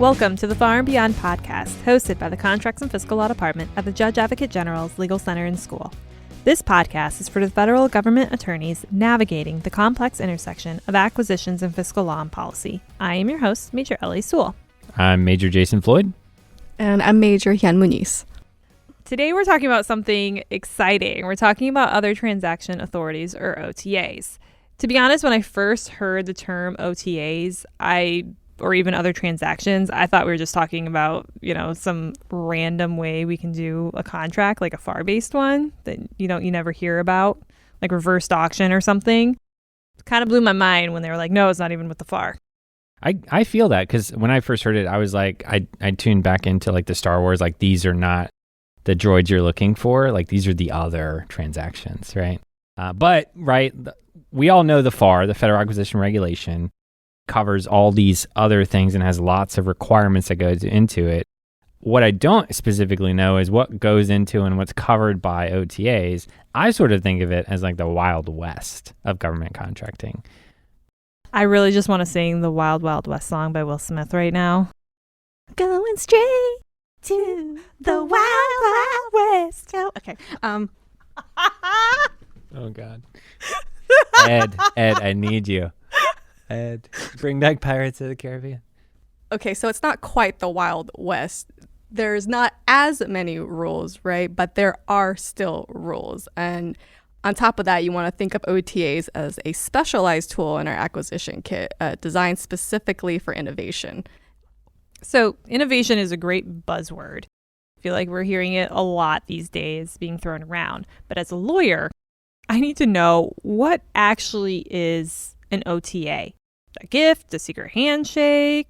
Welcome to the Far and Beyond podcast, hosted by the Contracts and Fiscal Law Department at the Judge Advocate General's Legal Center and School. This podcast is for the federal government attorneys navigating the complex intersection of acquisitions and fiscal law and policy. I am your host, Major Ellie Sewell. I'm Major Jason Floyd. And I'm Major Hyun Muniz. Today we're talking about something exciting. We're talking about other transaction authorities, or OTAs. To be honest, when I first heard the term OTAs, or even other transactions, I thought we were just talking about, some random way we can do a contract, like a FAR-based one that you never hear about, like reversed auction or something. It kind of blew my mind when they were like, no, it's not even with the FAR. I feel that because when I first heard it, I was like, I tuned back into like the Star Wars, like these are not the droids you're looking for, like these are the other transactions, right? We all know the FAR, the Federal Acquisition Regulation, covers all these other things and has lots of requirements that goes into it. What I don't specifically know is what goes into and what's covered by OTAs. I sort of think of it as like the Wild West of government contracting. I really just want to sing the Wild Wild West song by Will Smith right now. Going straight to the Wild Wild West. Okay. Oh, God. Ed, I need you. Ed, bring back Pirates of the Caribbean. Okay, so it's not quite the Wild West. There's not as many rules, right? But there are still rules. And on top of that, you want to think of OTAs as a specialized tool in our acquisition kit designed specifically for innovation. So innovation is a great buzzword. I feel like we're hearing it a lot these days being thrown around. But as a lawyer, I need to know what actually is an OTA. A gift, a secret handshake.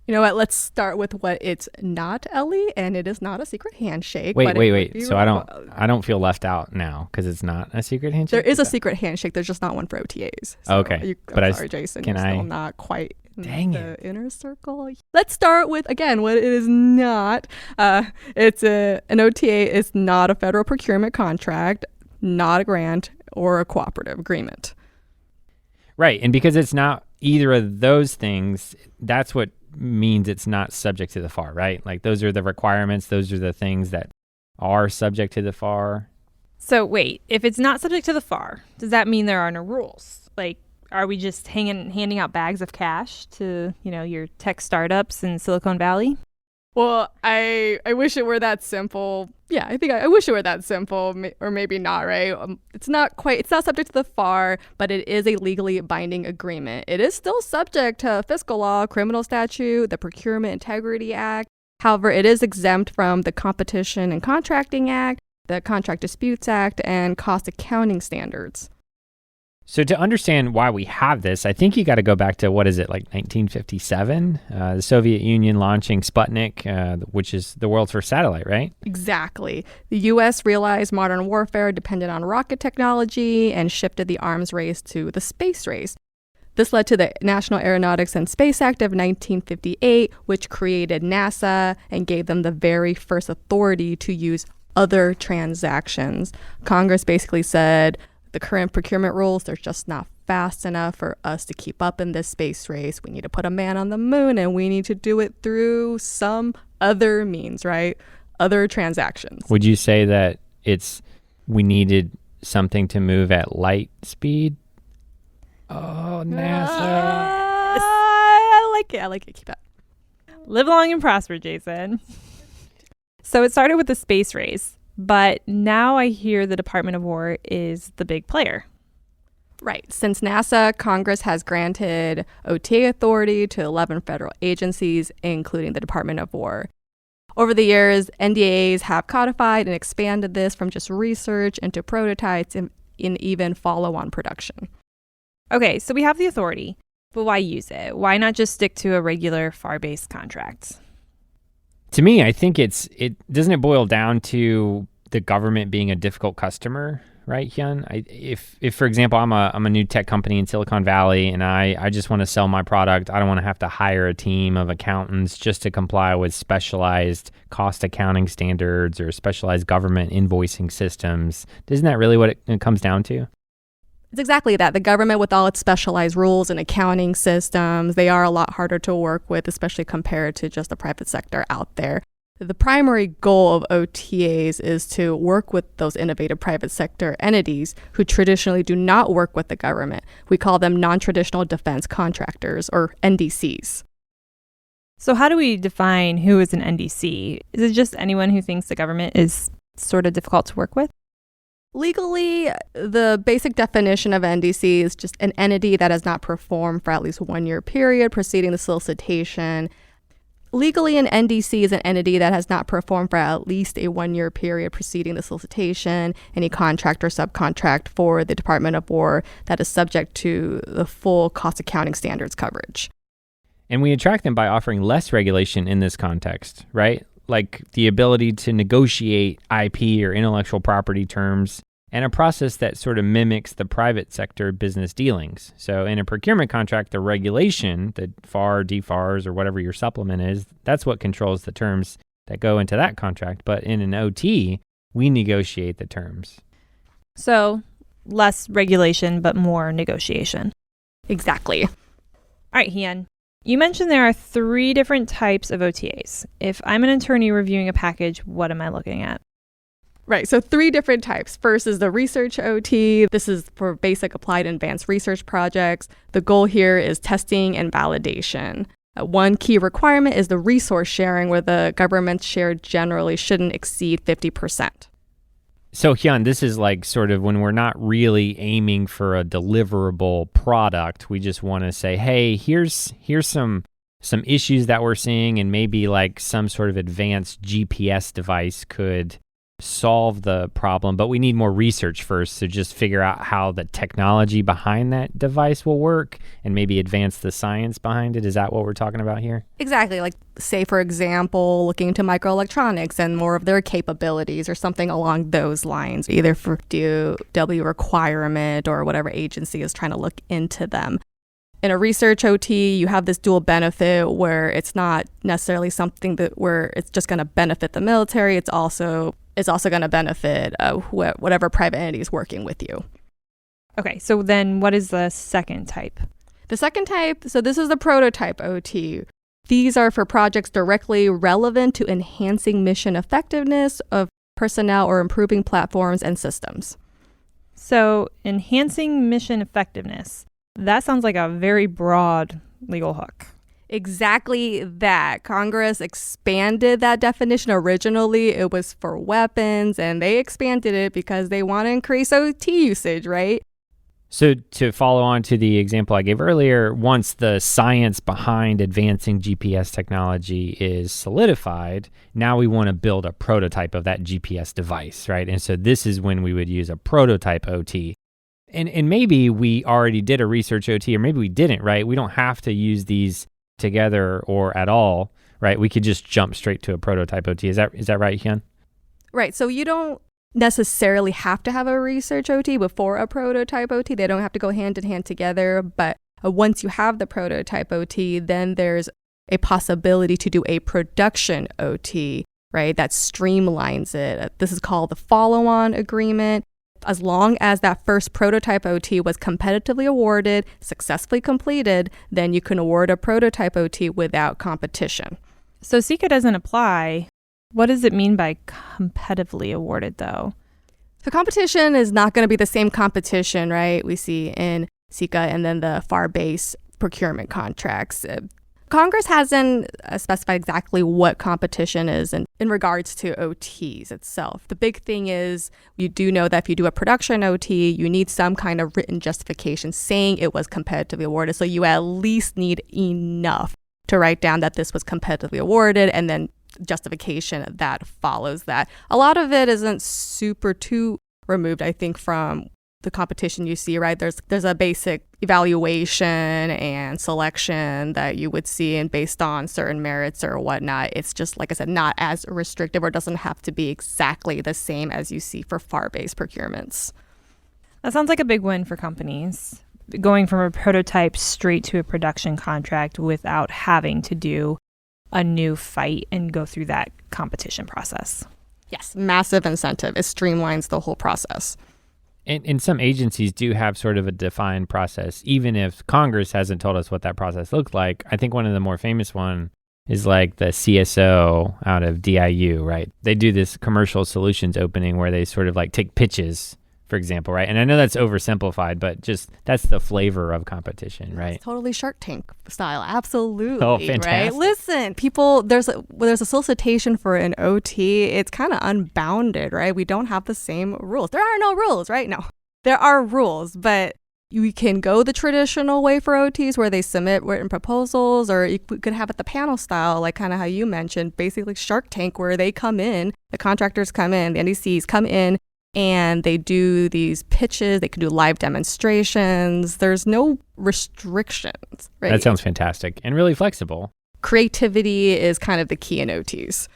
You know what? Let's start with what it's not, Ellie, and it is not a secret handshake. Wait. So I don't feel left out now because it's not a secret handshake. There is a secret handshake. There's just not one for OTAs. So okay, sorry, Jason. You're still not quite in the inner circle. Let's start with again what it is not. It's an OTA is not a federal procurement contract, not a grant, or a cooperative agreement. Right, and because it's not either of those things, that's what means it's not subject to the FAR, right? Like those are the requirements, those are the things that are subject to the FAR. So wait, if it's not subject to the FAR, does that mean there are no rules? Like, are we just handing out bags of cash to, your tech startups in Silicon Valley? Well, I wish it were that simple. Yeah, I wish it were that simple, or maybe not, right? It's not subject to the FAR, but it is a legally binding agreement. It is still subject to fiscal law, criminal statute, the Procurement Integrity Act. However, it is exempt from the Competition and Contracting Act, the Contract Disputes Act, and cost accounting standards. So to understand why we have this, I think you got to go back to, 1957? The Soviet Union launching Sputnik, which is the world's first satellite, right? Exactly. The U.S. realized modern warfare depended on rocket technology and shifted the arms race to the space race. This led to the National Aeronautics and Space Act of 1958, which created NASA and gave them the very first authority to use other transactions. Congress basically said, the current procurement rules, they're just not fast enough for us to keep up in this space race. We need to put a man on the moon, and we need to do it through some other means, right? Other transactions. Would you say that we needed something to move at light speed? Oh, NASA. I like it. Keep it. Live long and prosper, Jason. So it started with the space race. But now I hear the Department of War is the big player. Right. Since NASA, Congress has granted OTA authority to 11 federal agencies, including the Department of War. Over the years, NDAs have codified and expanded this from just research into prototypes and even follow-on production. Okay, so we have the authority, but why use it? Why not just stick to a regular FAR-based contract? To me, I think doesn't it boil down to the government being a difficult customer, right, Hyun? If for example, I'm a new tech company in Silicon Valley and I just want to sell my product, I don't want to have to hire a team of accountants just to comply with specialized cost accounting standards or specialized government invoicing systems. Isn't that really what it comes down to? It's exactly that. The government, with all its specialized rules and accounting systems, they are a lot harder to work with, especially compared to just the private sector out there. The primary goal of OTAs is to work with those innovative private sector entities who traditionally do not work with the government. We call them non-traditional defense contractors, or NDCs. So how do we define who is an NDC? Is it just anyone who thinks the government is sort of difficult to work with? Legally, the basic definition of NDC is just an entity that has not performed for at least 1 year period preceding the solicitation. Legally, an NDC is an entity that has not performed for at least a 1 year period preceding the solicitation, any contract or subcontract for the Department of War that is subject to the full cost accounting standards coverage. And we attract them by offering less regulation in this context, right? Like the ability to negotiate IP or intellectual property terms, and a process that sort of mimics the private sector business dealings. So in a procurement contract, the regulation, the FAR, DFARs, or whatever your supplement is, that's what controls the terms that go into that contract. But in an OT, we negotiate the terms. So less regulation, but more negotiation. Exactly. All right, Hien. You mentioned there are 3 different types of OTAs. If I'm an attorney reviewing a package, what am I looking at? Right, so 3 different types. First is the research OT. This is for basic, applied, and advanced research projects. The goal here is testing and validation. One key requirement is the resource sharing, where the government's share generally shouldn't exceed 50%. So Hyun, this is like sort of when we're not really aiming for a deliverable product. We just want to say, hey, here's some issues that we're seeing, and maybe like some sort of advanced GPS device could solve the problem, but we need more research first to just figure out how the technology behind that device will work and maybe advance the science behind it. Is that what we're talking about here? Exactly. Like, say, for example, looking into microelectronics and more of their capabilities or something along those lines, either for DOW requirement or whatever agency is trying to look into them. In a research OT, you have this dual benefit where it's not necessarily something that where it's just going to benefit the military. It's also going to benefit whatever private entity is working with you. Okay, so then what is the second type? The second type, so this is the prototype OT. These are for projects directly relevant to enhancing mission effectiveness of personnel or improving platforms and systems. So enhancing mission effectiveness, that sounds like a very broad legal hook. Exactly that. Congress expanded that definition. Originally, it was for weapons, and they expanded it because they want to increase OT usage, right? So to follow on to the example I gave earlier, once the science behind advancing GPS technology is solidified, now we want to build a prototype of that GPS device, right? And so this is when we would use a prototype OT. And maybe we already did a research OT, or maybe we didn't, right? We don't have to use these together or at all, right? We could just jump straight to a prototype OT. Is that right, Hyun? Right. So you don't necessarily have to have a research OT before a prototype OT. They don't have to go hand in hand together. But once you have the prototype OT, then there's a possibility to do a production OT, right? That streamlines it. This is called the follow-on agreement. As long as that first prototype OT was competitively awarded, successfully completed, then you can award a prototype OT without competition. So SECA doesn't apply. What does it mean by competitively awarded, though? So competition is not going to be the same competition, right, we see in SECA and then the FAR-based procurement contracts. Congress hasn't specified exactly what competition is in regards to OTs itself. The big thing is you do know that if you do a production OT, you need some kind of written justification saying it was competitively awarded. So you at least need enough to write down that this was competitively awarded, and then justification that follows that. A lot of it isn't super too removed, I think, from the competition you see, right? There's a basic evaluation and selection that you would see, and based on certain merits or whatnot, it's just, like I said, not as restrictive, or doesn't have to be exactly the same as you see for FAR-based procurements. That sounds like a big win for companies, going from a prototype straight to a production contract without having to do a new fight and go through that competition process. Yes, massive incentive. It streamlines the whole process. And some agencies do have sort of a defined process, even if Congress hasn't told us what that process looks like. I think one of the more famous one is like the CSO out of DIU, right? They do this commercial solutions opening where they sort of like take pitches, for example, right? And I know that's oversimplified, but just that's the flavor of competition, right? It's totally Shark Tank style. Absolutely. Oh, fantastic. Right? Listen, people, there's a solicitation for an OT. It's kind of unbounded, right? We don't have the same rules. There are no rules, right? No, there are rules, but you can go the traditional way for OTs where they submit written proposals, or you could have it the panel style, like kind of how you mentioned, basically Shark Tank, where they come in, the contractors come in, the NDCs come in, and they do these pitches. They can do live demonstrations. There's no restrictions, right? That sounds fantastic and really flexible. Creativity is kind of the key in OTs.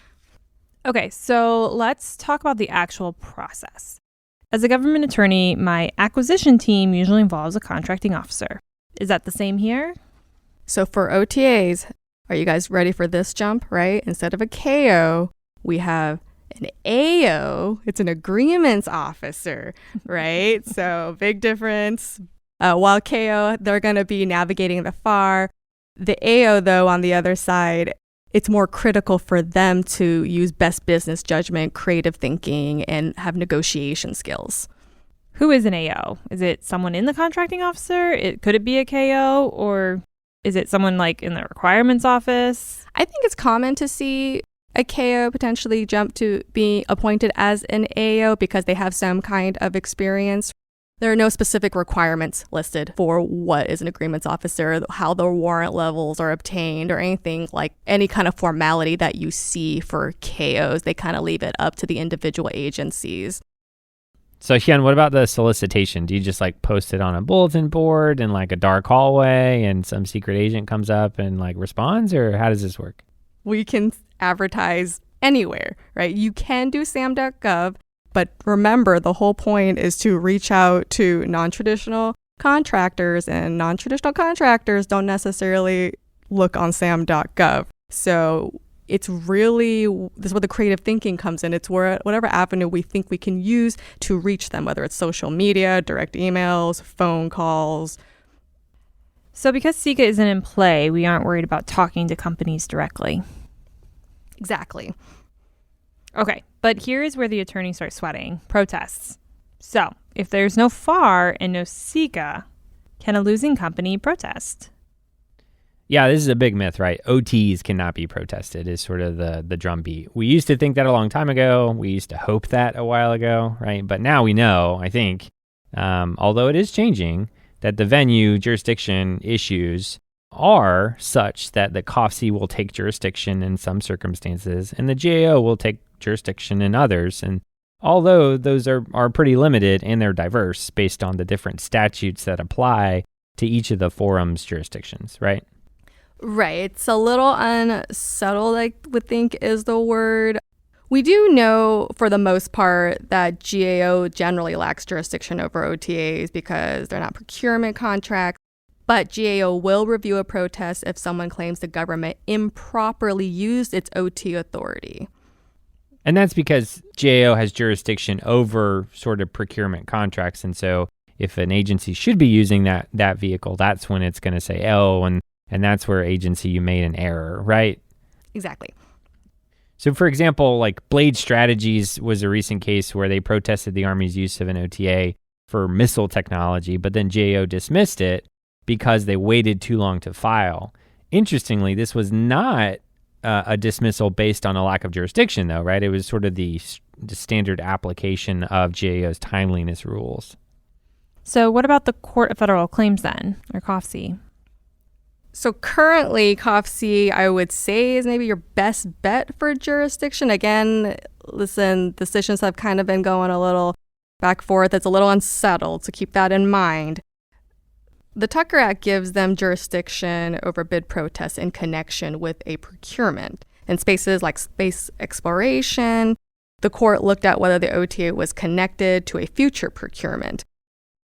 Okay, so let's talk about the actual process. As a government attorney, my acquisition team usually involves a contracting officer. Is that the same here? So for OTAs, are you guys ready for this jump, right? Instead of a KO, we have an AO. It's an agreements officer, right? So big difference. While KO, they're going to be navigating the FAR. The AO, though, on the other side, it's more critical for them to use best business judgment, creative thinking, and have negotiation skills. Who is an AO? Is it someone in the contracting officer? Could it be a KO? Or is it someone like in the requirements office? I think it's common to see a KO potentially jump to being appointed as an AO because they have some kind of experience. There are no specific requirements listed for what is an agreements officer, how the warrant levels are obtained, or anything like any kind of formality that you see for KOs. They kind of leave it up to the individual agencies. So Hyun, what about the solicitation? Do you just like post it on a bulletin board in like a dark hallway and some secret agent comes up and like responds, or how does this work? We can advertise anywhere, right? You can do sam.gov. But remember, the whole point is to reach out to non-traditional contractors, and non-traditional contractors don't necessarily look on sam.gov. So it's really, this is where the creative thinking comes in. It's where whatever avenue we think we can use to reach them, whether it's social media, direct emails, phone calls. So because SECA isn't in play, we aren't worried about talking to companies directly. Exactly. Okay, but here is where the attorneys start sweating. Protests. So, if there's no FAR and no SECA, can a losing company protest? Yeah, this is a big myth, right? OTs cannot be protested is sort of the drumbeat. We used to think that a long time ago. We used to hope that a while ago, right? But now we know, I think, although it is changing, that the venue jurisdiction issues are such that the COFC will take jurisdiction in some circumstances and the GAO will take jurisdiction in others. And although those are pretty limited and they're diverse based on the different statutes that apply to each of the forum's jurisdictions, right? Right. It's a little unsettled, I would think is the word. We do know for the most part that GAO generally lacks jurisdiction over OTAs because they're not procurement contracts. But GAO will review a protest if someone claims the government improperly used its OT authority. And that's because GAO has jurisdiction over sort of procurement contracts. And so if an agency should be using that vehicle, that's when it's going to say, oh, and that's where agency you made an error, right? Exactly. So for example, like Blade Strategies was a recent case where they protested the Army's use of an OTA for missile technology, but then GAO dismissed it because they waited too long to file. Interestingly, this was not a dismissal based on a lack of jurisdiction, though, right? It was sort of the standard application of GAO's timeliness rules. So what about the Court of Federal Claims then, or COFC? So currently, COFC, I would say, is maybe your best bet for jurisdiction. Again, listen, decisions have kind of been going a little back and forth. It's a little unsettled, so keep that in mind. The Tucker Act gives them jurisdiction over bid protests in connection with a procurement. In spaces like space exploration, the court looked at whether the OTA was connected to a future procurement.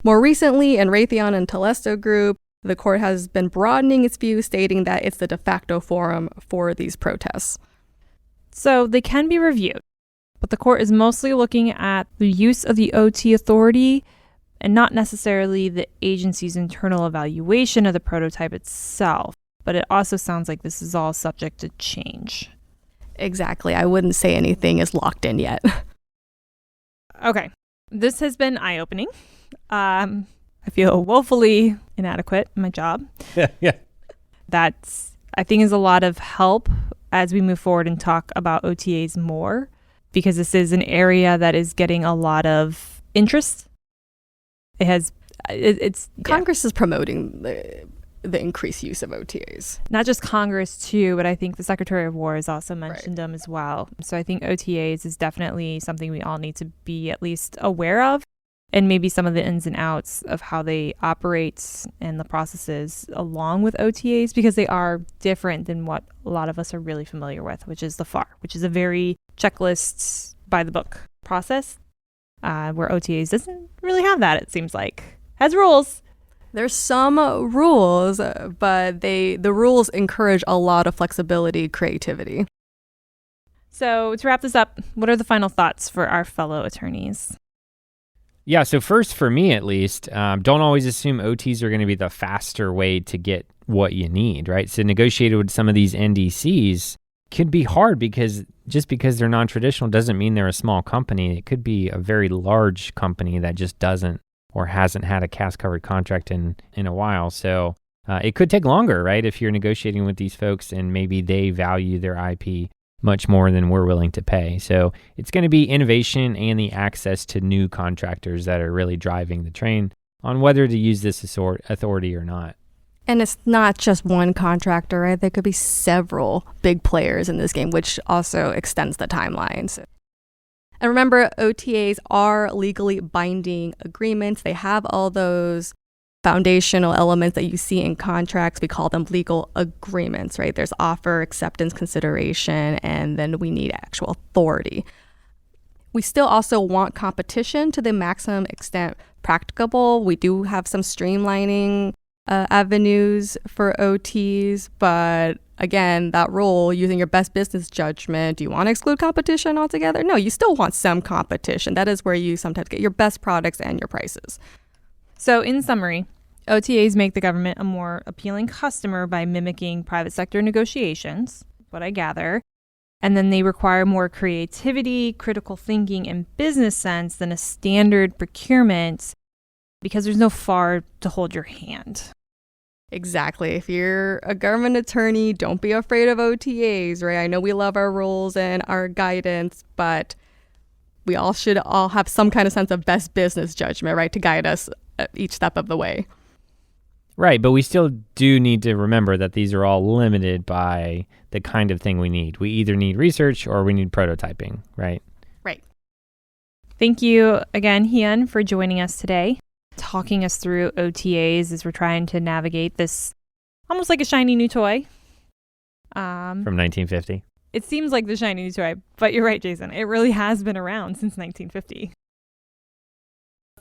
More recently, in Raytheon and Telesto Group, the court has been broadening its view, stating that it's the de facto forum for these protests. So they can be reviewed, but the court is mostly looking at the use of the OT authority, and not necessarily the agency's internal evaluation of the prototype itself. But it also sounds like this is all subject to change. Exactly. I wouldn't say anything is locked in yet. Okay. This has been eye-opening. I feel woefully inadequate in my job. Yeah. That's, I think, is a lot of help as we move forward and talk about OTAs more, because this is an area that is getting a lot of interest. It's Congress is promoting the increased use of OTAs. Not just Congress too, but I think the Secretary of War has also mentioned them as well. So I think OTAs is definitely something we all need to be at least aware of, and maybe some of the ins and outs of how they operate and the processes along with OTAs, because they are different than what a lot of us are really familiar with, which is the FAR, which is a very checklist by the book process, where OTAs doesn't really have that, it seems like. Has rules. There's some rules, but the rules encourage a lot of flexibility, creativity. So to wrap this up, what are the final thoughts for our fellow attorneys? Yeah, so first, for me at least, don't always assume OTs are going to be the faster way to get what you need, right? So negotiating with some of these NDCs could be hard, because just because they're non-traditional doesn't mean they're a small company. It could be a very large company that just doesn't or hasn't had a CAS-covered contract in a while. So it could take longer, right, if you're negotiating with these folks and maybe they value their IP much more than we're willing to pay. So it's going to be innovation and the access to new contractors that are really driving the train on whether to use this authority or not. And it's not just one contractor, right? There could be several big players in this game, which also extends the timelines. And remember, OTAs are legally binding agreements. They have all those foundational elements that you see in contracts. We call them legal agreements, right? There's offer, acceptance, consideration, and then we need actual authority. We still also want competition to the maximum extent practicable. We do have some streamlining avenues for OTs, but again, that rule, using your best business judgment, do you want to exclude competition altogether? No, you still want some competition. That is where you sometimes get your best products and your prices. So in summary, OTAs make the government a more appealing customer by mimicking private sector negotiations, what I gather, and then they require more creativity, critical thinking, and business sense than a standard procurement, because there's no FAR to hold your hand. Exactly. If you're a government attorney, don't be afraid of OTAs, right? I know we love our rules and our guidance, but we all should have some kind of sense of best business judgment, right, to guide us at each step of the way. Right, but we still do need to remember that these are all limited by the kind of thing we need. We either need research or we need prototyping, right? Right. Thank you again, Hyun, for joining us today, talking us through OTAs as we're trying to navigate this almost like a shiny new toy. From 1950. It seems like the shiny new toy, but you're right, Jason. It really has been around since 1950.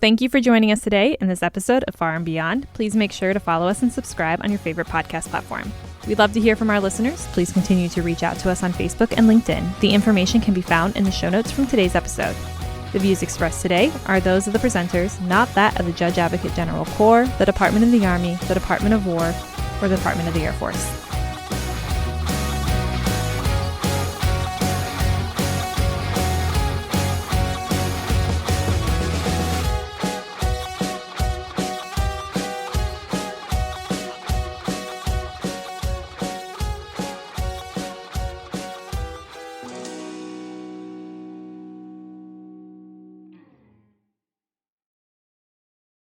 Thank you for joining us today in this episode of Far and Beyond. Please make sure to follow us and subscribe on your favorite podcast platform. We'd love to hear from our listeners. Please continue to reach out to us on Facebook and LinkedIn. The information can be found in the show notes from today's episode. The views expressed today are those of the presenters, not that of the Judge Advocate General Corps, the Department of the Army, the Department of War, or the Department of the Air Force.